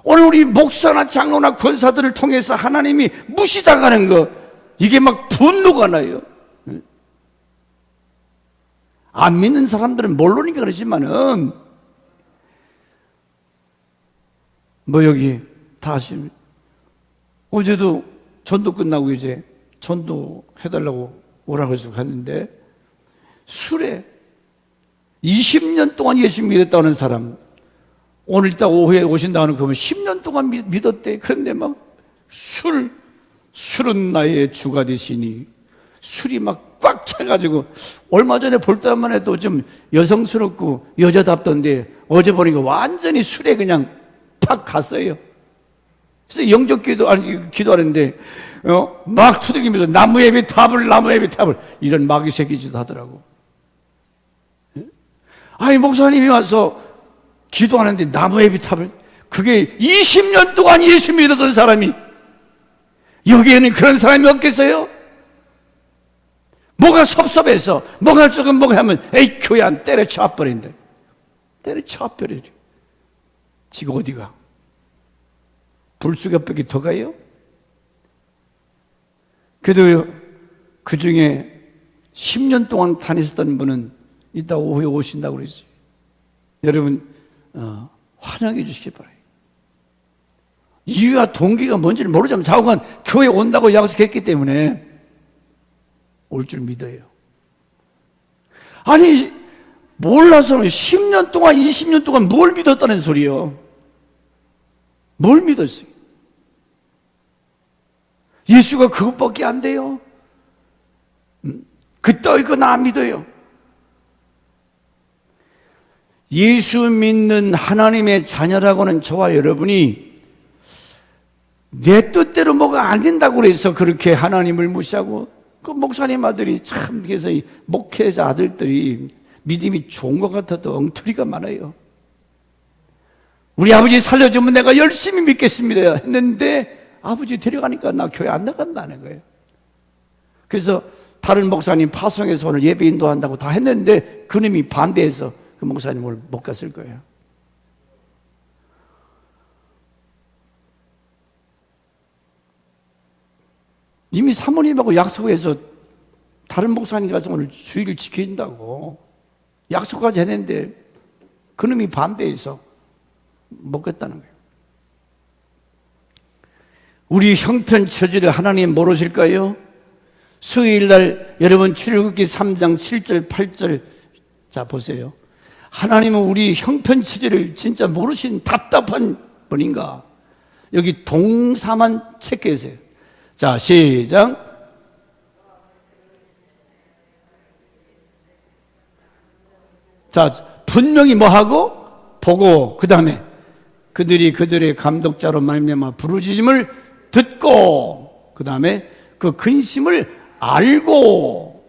오늘 우리 목사나 장로나 권사들을 통해서 하나님이 무시당하는 거, 이게 막 분노가 나요. 안 믿는 사람들은 모르니까 그러지만은 뭐 여기 다 아십니다. 어제도 전도 끝나고 이제 전도 해달라고 오라고 해서 갔는데 술에 20년 동안 예수 믿었다는 사람 오늘 이따 오후에 오신다는 그러면 10년 동안 믿었대. 그런데 막 술은 나의 주가 되시니 술이 막 꽉 차가지고 얼마 전에 볼 때만 해도 좀 여성스럽고 여자답던데 어제 보니까 완전히 술에 그냥 팍 갔어요. 그래서 영적 기도하는데 막 투덜기면서 나무예비 탑을 이런 마귀 새끼짓도 하더라고. 아니 목사님이 와서 기도하는데 나무예비 탑을, 그게 20년 동안 예수 믿었던 사람이 여기에는 그런 사람이 없겠어요? 뭐가 섭섭해서 뭐가 조금 뭐가 하면 에이 교회 안 때려쳐버린다. 때려쳐버리래. 지금 어디가? 불수갑밖에 더 가요? 그래도 그 중에 10년 동안 다녔었던 분은 이따 오후에 오신다고 그랬어요. 여러분 환영해 주시기 바라요. 이유가 동기가 뭔지를 모르지만 자꾸만 교회 온다고 약속했기 때문에 올 줄 믿어요. 아니 몰라서는 10년 동안 20년 동안 뭘 믿었다는 소리요? 뭘 믿었어요? 예수가 그것밖에 안 돼요? 그따위 거 나 안 믿어요. 예수 믿는 하나님의 자녀라고는 저와 여러분이 내 뜻대로 뭐가 안 된다고 그래서 그렇게 하나님을 무시하고, 그 목사님 아들이 참, 그래서 이 목회자 아들들이 믿음이 좋은 것 같아도 엉터리가 많아요. 우리 아버지 살려주면 내가 열심히 믿겠습니다 했는데 아버지 데려가니까 나 교회 안 나간다는 거예요. 그래서 다른 목사님 파송해서 오늘 예배 인도한다고 다 했는데 그놈이 반대해서 그 목사님 오늘 못 갔을 거예요. 이미 사모님하고 약속해서 다른 목사님 가서 오늘 주일을 지킨다고 약속까지 했는데 그놈이 반대해서 못 갔다는 거예요. 우리 형편처지를 하나님 모르실까요? 수요일날 여러분 출애굽기 3장 7절 8절 자 보세요. 하나님은 우리 형편처지를 진짜 모르신 답답한 분인가? 여기 동사만 체크하세요. 자 시작. 자 분명히 뭐하고? 보고 그 다음에 그들이 그들의 감독자로 말미암아 부르짖음을 듣고 그 다음에 그 근심을 알고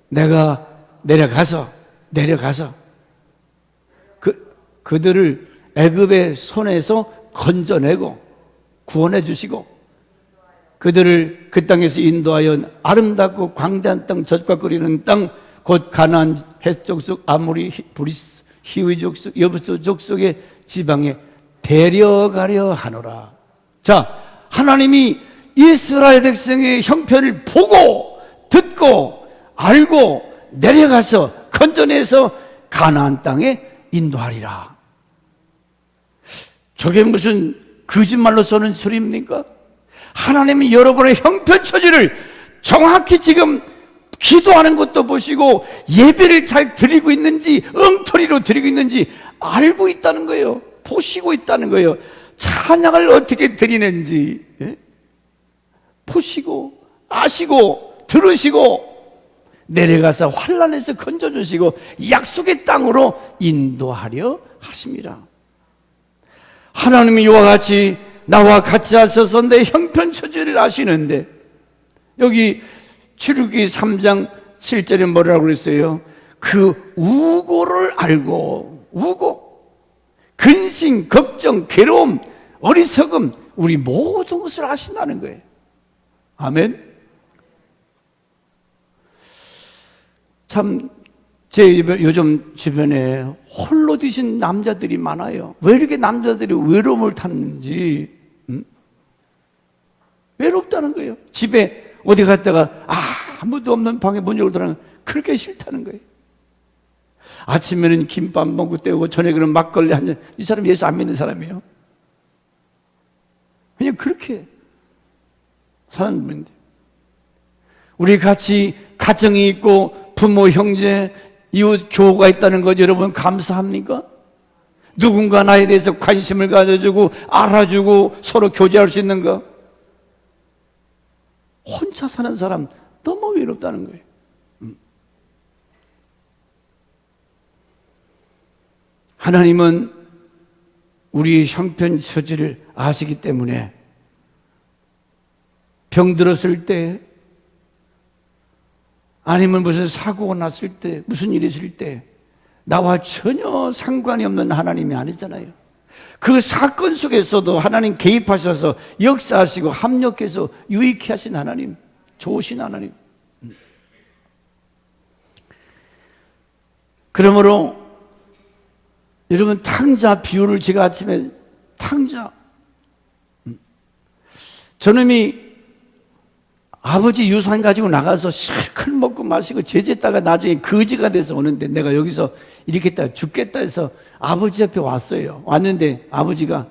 내가 내려가서 그들을 애굽의 손에서 건져내고 구원해 주시고 그들을 그 땅에서 인도하여 아름답고 광대한 땅, 젖과 끓이는 땅, 곧 가나안, 헷 족속, 아모리, 브리스, 히위 족속, 여부스 족속의 지방에 데려가려 하노라. 자, 하나님이 이스라엘 백성의 형편을 보고 듣고 알고 내려가서 건져내서 가나안 땅에 인도하리라. 저게 무슨 거짓말로 쏘는 소리입니까? 하나님이 여러분의 형편처지를 정확히 지금 기도하는 것도 보시고 예배를 잘 드리고 있는지 엉터리로 드리고 있는지 알고 있다는 거예요. 보시고 있다는 거예요. 찬양을 어떻게 드리는지 보시고 아시고 들으시고 내려가서 환난에서 건져주시고 약속의 땅으로 인도하려 하십니다. 하나님이 이와 같이 나와 같이 하셔서 내 형편처지를 아시는데 여기 출애굽기 3장 7절에 뭐라고 그랬어요? 그 우고를 알고 우고 근심, 걱정, 괴로움, 어리석음 우리 모든 것을 아신다는 거예요. 아멘. 참 제 요즘 주변에 홀로 드신 남자들이 많아요. 왜 이렇게 남자들이 외로움을 타는지 외롭다는 거예요. 집에 어디 갔다가 아무도 없는 방에 문 열고 들어가면 그렇게 싫다는 거예요. 아침에는 김밥 먹고 때우고 저녁에는 막걸리 한 잔. 이 사람 예수 안 믿는 사람이에요. 그냥 그렇게 사는 분인데 우리 같이 가정이 있고 부모, 형제, 이웃, 교우가 있다는 것 여러분 감사합니까? 누군가 나에 대해서 관심을 가져주고 알아주고 서로 교제할 수 있는 거. 혼자 사는 사람 너무 외롭다는 거예요. 하나님은 우리 형편처지를 아시기 때문에 병들었을 때 아니면 무슨 사고가 났을 때 무슨 일이 있을 때 나와 전혀 상관이 없는 하나님이 아니잖아요. 그 사건 속에서도 하나님 개입하셔서 역사하시고 합력해서 유익케 하신 하나님, 좋으신 하나님. 그러므로 여러분 탕자 비유를 제가 아침에 탕자 저놈이 아버지 유산 가지고 나가서 실컷 먹고 마시고 제재다가 나중에 거지가 돼서 오는데 내가 여기서 이렇게 했다 죽겠다 해서 아버지 옆에 왔어요. 왔는데 아버지가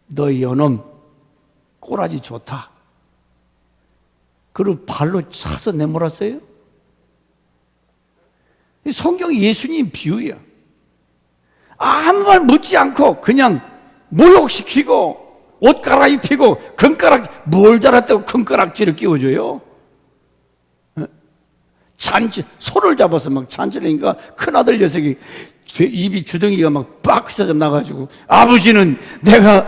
너 여놈 꼬라지 좋다. 그리고 발로 차서 내몰았어요. 성경이 예수님 비유야. 아무 말 묻지 않고 그냥 모욕시키고 옷 갈아입히고 금가락 뭘 자랐다고 금가락지를 끼워줘요. 잔치 소를 잡아서 막 잔치니까 큰아들 녀석이 입이 주둥이가 막 빡 휘어져 나가지고 아버지는 내가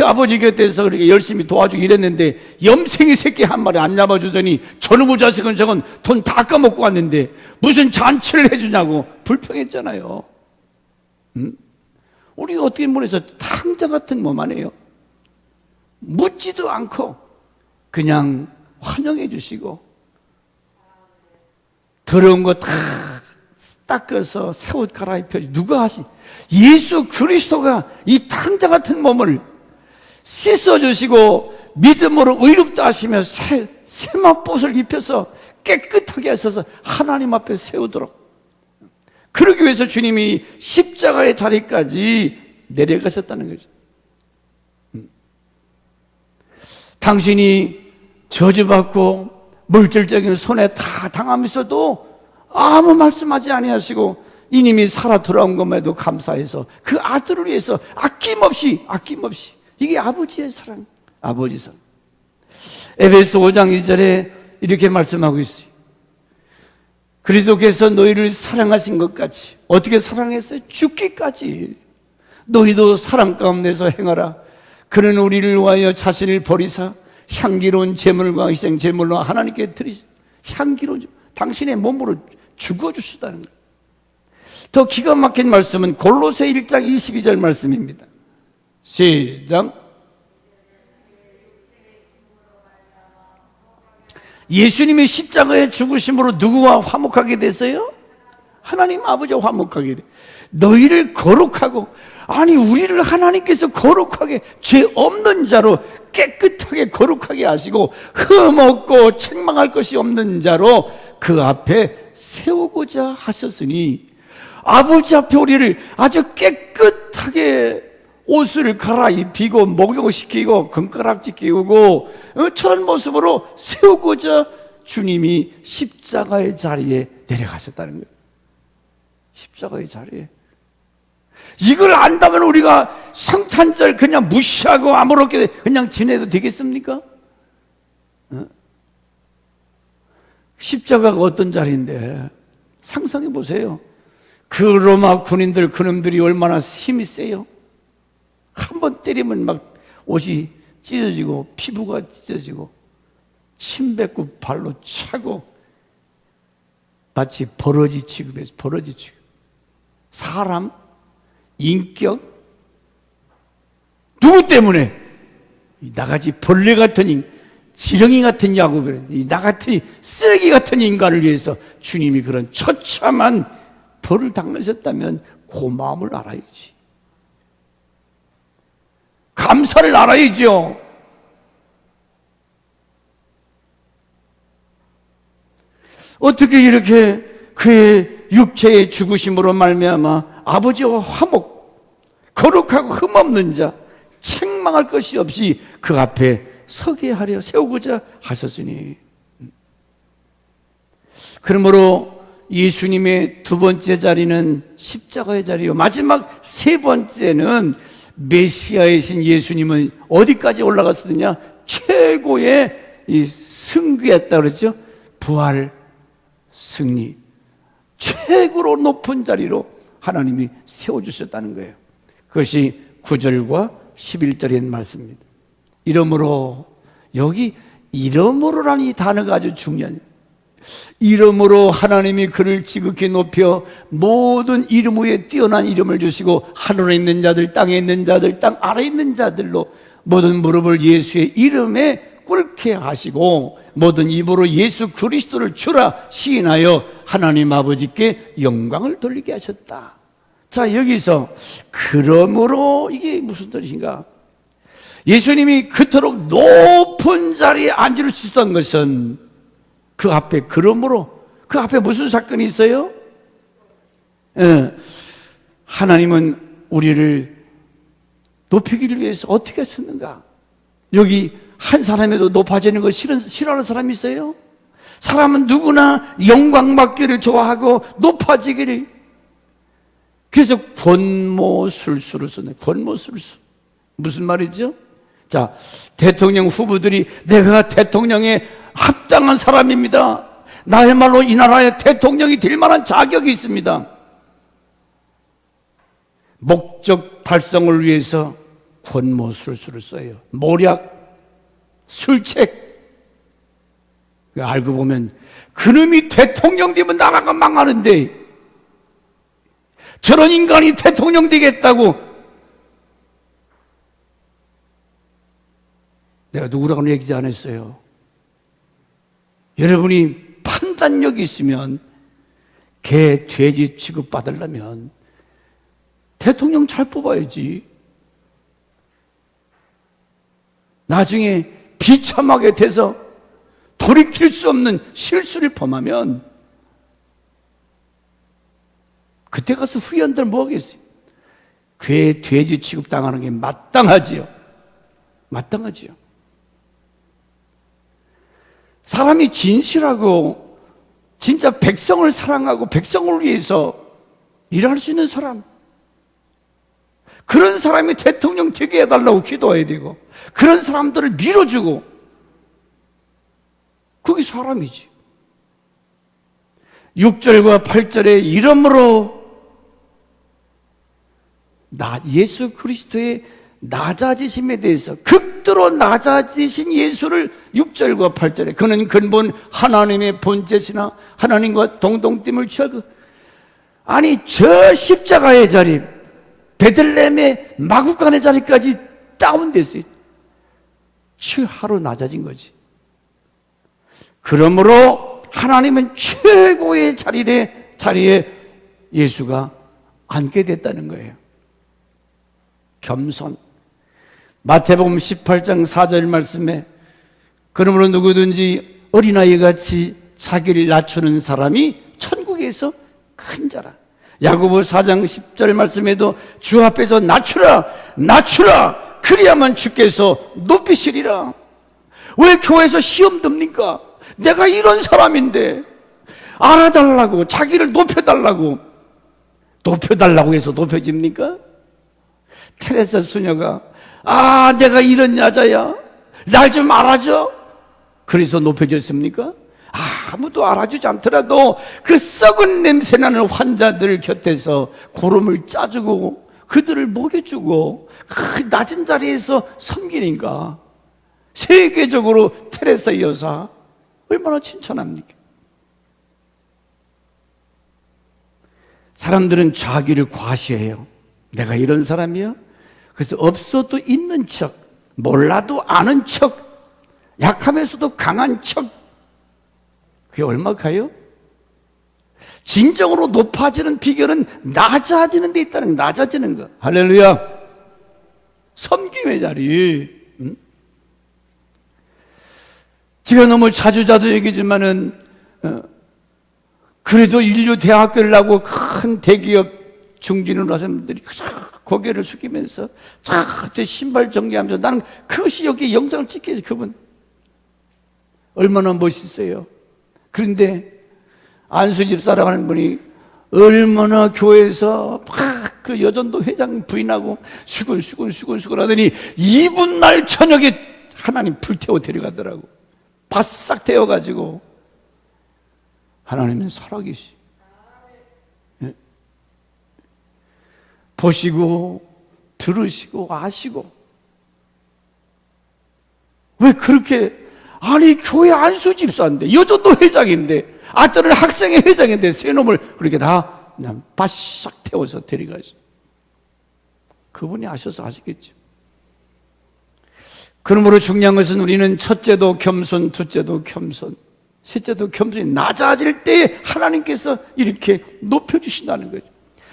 아버지 곁에서 그렇게 열심히 도와주고 이랬는데 염생이 새끼 한 마리 안 잡아주더니 저놈의 자식은 저건 돈 다 까먹고 왔는데 무슨 잔치를 해주냐고 불평했잖아요. 우리가 어떻게 보면서 탕자 같은 몸 아니에요. 묻지도 않고 그냥 환영해 주시고 더러운 거 다 닦아서 새 옷 갈아입혀 누가 하시? 예수 그리스도가 이 탕자 같은 몸을 씻어주시고 믿음으로 의롭다 하시며 새 맛봇을 입혀서 깨끗하게 하셔서 하나님 앞에 세우도록 그러기 위해서 주님이 십자가의 자리까지 내려가셨다는 거죠. 당신이 저주받고 물질적인 손에 다 당하면서도 아무 말씀하지 아니하시고 이님이 살아 돌아온 것만해도 감사해서 그 아들을 위해서 아낌없이 이게 아버지의 사랑, 아버지 사랑. 에베소 5장 2절에 이렇게 말씀하고 있어요. 그리스도께서 너희를 사랑하신 것 같이 어떻게 사랑했어요? 죽기까지 너희도 사랑 가운데서 행하라. 그는 우리를 위하여 자신을 버리사 향기로운 제물과 희생 제물로 하나님께 드리시 향기로운 당신의 몸으로 죽어주시다는 거예요. 더 기가 막힌 말씀은 골로새 1장 22절 말씀입니다. 시작. 예수님이 십자가에 죽으심으로 누구와 화목하게 됐어요? 하나님 아버지와 화목하게 돼. 너희를 거룩하고, 아니 우리를 하나님께서 거룩하게, 죄 없는 자로 깨끗하게 거룩하게 하시고 흠없고 책망할 것이 없는 자로 그 앞에 세우고자 하셨으니, 아버지 앞에 우리를 아주 깨끗하게 옷을 갈아입히고 목욕시키고 금가락지 끼우고 저런 모습으로 세우고자 주님이 십자가의 자리에 내려가셨다는 거예요. 십자가의 자리에. 이걸 안다면 우리가 성탄절 그냥 무시하고 아무렇게 그냥 지내도 되겠습니까? 십자가가 어떤 자리인데 상상해 보세요. 그 로마 군인들, 그놈들이 얼마나 힘이 세요. 한 번 때리면 막 옷이 찢어지고 피부가 찢어지고 침 뱉고 발로 차고 마치 버러지 취급해서 버러지 취급. 사람, 인격, 누구 때문에? 나같이 벌레 같은 지렁이 같은 야곱을, 나같은 쓰레기 같은 인간을 위해서 주님이 그런 처참한 벌을 당하셨다면 그 마음을 알아야지. 감사를 알아야죠. 어떻게 이렇게 그의 육체의 죽으심으로 말미암아 아버지와 화목, 거룩하고 흠없는 자, 책망할 것이 없이 그 앞에 서게 하려 세우고자 하셨으니, 그러므로 예수님의 두 번째 자리는 십자가의 자리요, 마지막 세 번째는 메시아이신 예수님은 어디까지 올라갔느냐? 최고의 이 승귀했다 그랬죠? 부활, 승리, 최고로 높은 자리로 하나님이 세워주셨다는 거예요. 그것이 9절과 11절의 말씀입니다. 이러므로, 여기 이러므로라는 이 단어가 아주 중요해요. 이름으로 하나님이 그를 지극히 높여 모든 이름 위에 뛰어난 이름을 주시고 하늘에 있는 자들, 땅에 있는 자들, 땅 아래에 있는 자들로 모든 무릎을 예수의 이름에 꿇게 하시고 모든 입으로 예수 그리스도를 주라 시인하여 하나님 아버지께 영광을 돌리게 하셨다. 자, 여기서 그러므로 이게 무슨 뜻인가? 예수님이 그토록 높은 자리에 앉을 수 있었던 것은 그 앞에, 그러므로 그 앞에 무슨 사건이 있어요? 하나님은 우리를 높이기를 위해서 어떻게 했었는가? 여기 한 사람에도 높아지는 거 싫어하는 사람이 있어요? 사람은 누구나 영광받기를 좋아하고 높아지기를. 그래서 권모술수를 쓰네. 권모술수. 무슨 말이죠? 자, 대통령 후보들이 내가 대통령에 합당한 사람입니다. 나야말로 이 나라의 대통령이 될 만한 자격이 있습니다. 목적 달성을 위해서 권모술수를 써요. 모략, 술책. 알고 보면 그놈이 대통령 되면 나라가 망하는데 저런 인간이 대통령 되겠다고. 내가 누구라고는 얘기지 않았어요. 여러분이 판단력이 있으면 개, 돼지 취급받으려면 대통령 잘 뽑아야지. 나중에 비참하게 돼서 돌이킬 수 없는 실수를 범하면 그때 가서 후회한들 뭐 하겠어요? 개, 돼지 취급당하는 게 마땅하지요. 마땅하지요. 사람이 진실하고 진짜 백성을 사랑하고 백성을 위해서 일할 수 있는 사람, 그런 사람이 대통령 되게 해달라고 기도해야 되고 그런 사람들을 밀어주고, 그게 사람이지. 6절과 8절에 이러므로 예수 그리스도의 낮아지심에 대해서, 극도로 낮아지신 예수를 6절과 8절에 그는 근본 하나님의 본체시나 하나님과 동등됨을 취하고 아니 저 십자가의 자리, 베들레헴의 마구간의 자리까지 다운됐어요. 하루 낮아진 거지. 그러므로 하나님은 최고의 자리에 예수가 앉게 됐다는 거예요. 겸손. 마태복음 18장 4절 말씀에 그러므로 누구든지 어린아이 같이 자기를 낮추는 사람이 천국에서 큰 자라. 야고보 4장 10절 말씀에도 주 앞에서 낮추라 그리하면 주께서 높이시리라. 왜 교회에서 시험 듭니까? 내가 이런 사람인데 알아달라고, 자기를 높여달라고 해서 높여집니까? 테레사 수녀가 내가 이런 여자야, 날 좀 알아줘, 그래서 높여졌습니까? 아무도 알아주지 않더라도 그 썩은 냄새나는 환자들 곁에서 고름을 짜주고 그들을 먹여주고 그 낮은 자리에서 섬기니까 세계적으로 테레사 여사 얼마나 칭찬합니까? 사람들은 자기를 과시해요. 내가 이런 사람이야? 그래서 없어도 있는 척, 몰라도 아는 척, 약하면서도 강한 척. 그게 얼마가요? 진정으로 높아지는 비결은 낮아지는 데 있다는 거, 낮아지는 거. 할렐루야. 섬김의 자리. 제가 너무 자주 얘기지만은, 그래도 인류 대학교를 나고 큰 대기업 중진으로 하신 분들이 고개를 숙이면서 제 신발 정리하면서 나는 그것이 여기 영상을 찍게 해서 그분 얼마나 멋있어요. 그런데 안수 집사라고 하는 분이 얼마나 교회에서 막 그 여전도 회장 부인하고 수근수근 하더니 이분 날 저녁에 하나님 불태워 데려가더라고. 바싹 태워가지고 하나님은 살아계시. 예? 보시고 들으시고 아시고. 왜 그렇게, 아니 교회 안수 집사인데 여전도 회장인데 아들은 학생회 회장인데 세 놈을 그렇게 다 그냥 바싹 태워서 데려가죠. 그분이 아셔서 아시겠죠. 그러므로 중요한 것은 우리는 첫째도 겸손, 둘째도 겸손, 셋째도 겸손이 낮아질 때 하나님께서 이렇게 높여주신다는 거죠.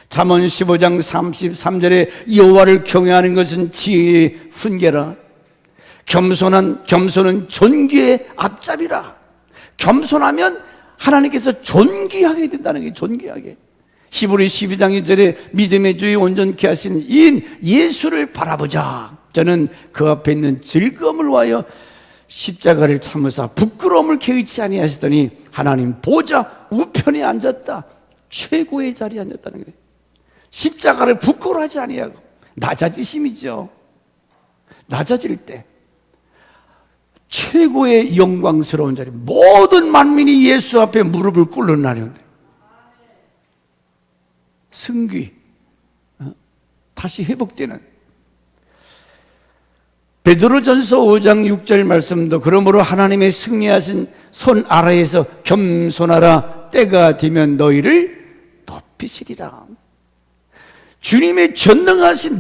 잠언 15장 33절에 여호와를 경외하는 것은 지혜의 훈계라. 겸손은 존귀의 앞잡이라. 겸손하면 하나님께서 존귀하게 된다는 거예요. 존귀하게. 히브리 12장 2절에 믿음의 주의 온전케 하신 이인 예수를 바라보자. 저는 그 앞에 있는 즐거움을 위하여 십자가를 참으사 부끄러움을 개의치 아니하시더니 하나님 보좌 우편에 앉았다. 최고의 자리에 앉았다는 거예요. 십자가를 부끄러워하지 아니하고 낮아지심이죠. 낮아질 때 최고의 영광스러운 자리, 모든 만민이 예수 앞에 무릎을 꿇는 날이었는데 승귀 다시 회복되는. 베드로전서 5장 6절 말씀도 그러므로 하나님의 승리하신 손 아래에서 겸손하라. 때가 되면 너희를 높이시리라. 주님의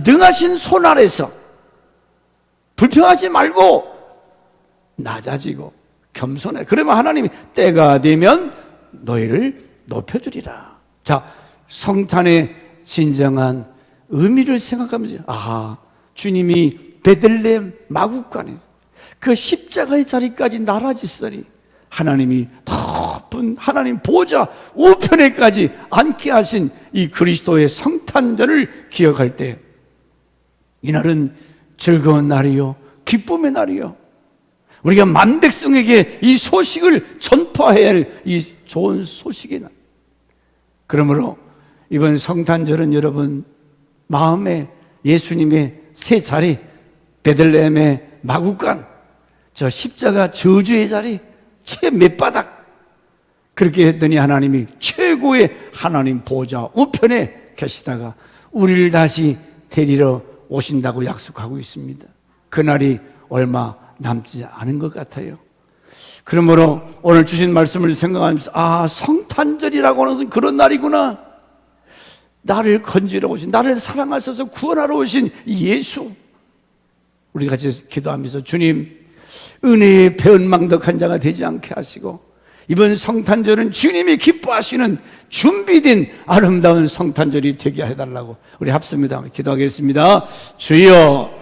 능하신 손 아래서 불평하지 말고 낮아지고 겸손해. 그러면 하나님이 때가 되면 너희를 높여주리라. 자, 성탄의 진정한 의미를 생각하면서 주님이 베들레헴 마구간에 그 십자가의 자리까지 나라지시더니 하나님이 높은 하나님 보좌 우편에까지 앉게 하신 이 그리스도의 성탄절을 기억할 때 이날은 즐거운 날이요 기쁨의 날이요, 우리가 만백성에게 이 소식을 전파해야 할 이 좋은 소식의 날. 그러므로 이번 성탄절은 여러분 마음에 예수님의 새 자리, 베들레헴의 마구간, 저 십자가 저주의 자리, 채 밑바닥, 그렇게 했더니 하나님이 최고의 하나님 보좌 우편에 계시다가 우리를 다시 데리러 오신다고 약속하고 있습니다. 그날이 얼마 남지 않은 것 같아요. 그러므로 오늘 주신 말씀을 생각하면서 성탄절이라고 하는 것은 그런 날이구나. 나를 건지러 오신, 나를 사랑하셔서 구원하러 오신 이 예수, 우리 같이 기도하면서 주님, 은혜의 배은망덕한 자가 되지 않게 하시고 이번 성탄절은 주님이 기뻐하시는 준비된 아름다운 성탄절이 되게 해달라고 우리 합심니다 기도하겠습니다. 주여